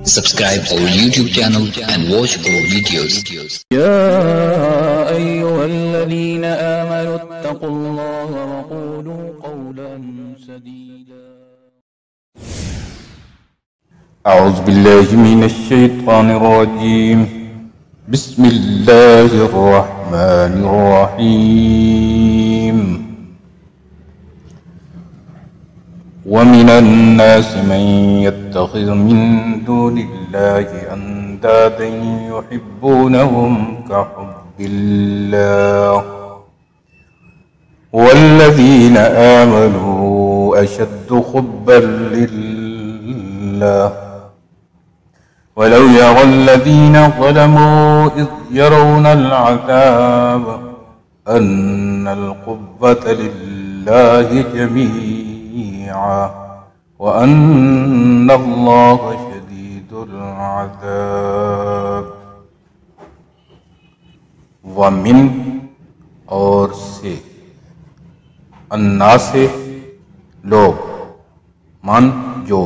Subscribe our YouTube channel and watch our videos. يا أيها الذين آمنوا اتقوا الله وقولوا قولا سديدا. أعوذ بالله من الشيطان الرجيم. بسم الله الرحمن الرحيم. ومن الناس من يتخذ من دون الله أندادا يحبونهم كحب الله والذين آمنوا أشد حبا لله ولو يرى الذين ظلموا إذ يرون العذاب أن القوة لله جميعا وأن الله شديد العذاب. ومن اور سے الناس لوگ من جو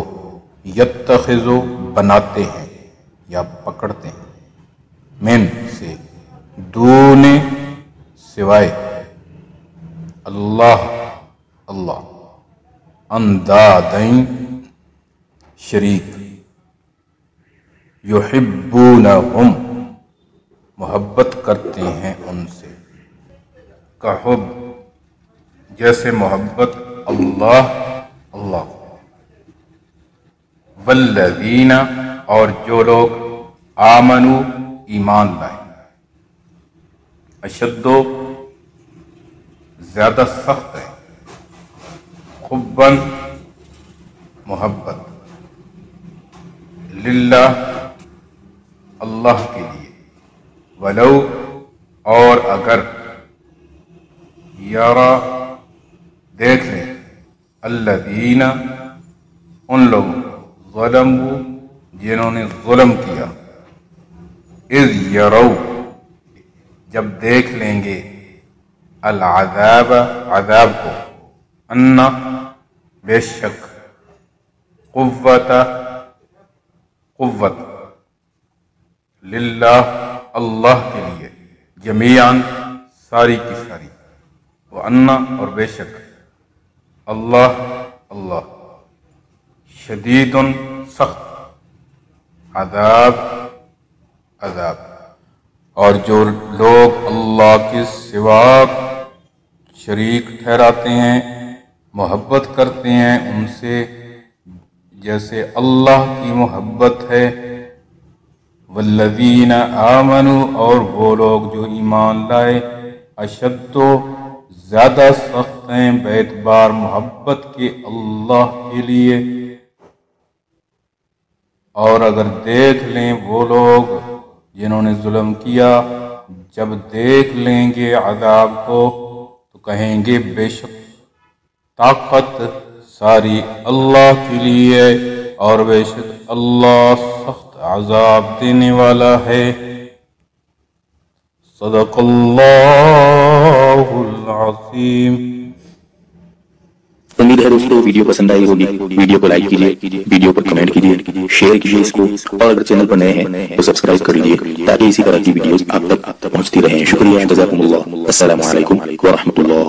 یتخذو بناتے ہیں یا پکڑتے ہیں من سے دون سوائے اللہ اندادین شریک یحبونہم محبت کرتے ہیں ان سے کحب جیسے محبت اللہ والذین اور جو لوگ آمنو ایمان لائے اشدو زیادہ سخت ہے حباً محبت للہ اللہ کے لیے ولو اور اگر یارا دیکھ لیں الذین ان لوگوں ظلموا جنہوں نے ظلم کیا اذ یرو جب دیکھ لیں گے العذاب عذاب کو ان بے شک قوت للہ اللہ کے لیے جمیعاً ساری کی ساری وان اور بے شک اللہ شدید سخت عذاب اور جو لوگ اللہ کے سوا شریک ٹھہراتے ہیں محبت کرتے ہیں ان سے جیسے اللہ کی محبت ہے والذین آمنوا اور وہ لوگ جو ایمان لائے اشد زیادہ سخت ہیں باعتبار محبت کے اللہ کے لیے. اور اگر دیکھ لیں وہ لوگ جنہوں نے ظلم کیا جب دیکھ لیں گے عذاب کو تو کہیں گے بے شک طاقت ساری اللہ کے لیے اور بے شک اللہ سخت عذاب دینے والا ہے. صدق اللہ العظیم. امید ہے دوستو ویڈیو پسند آئی ہوگی. ویڈیو کو لائک کیجئے, ویڈیو پر کمنٹ کیجئے, شیئر کیجئے اس کو, اور اگر چینل پر نئے ہیں تو سبسکرائب کر لیجئے تاکہ اسی طرح کی ویڈیوز آپ تک پہنچتی رہیں. شکریہ, جزاکم اللہ. السلام علیکم ورحمۃ اللہ.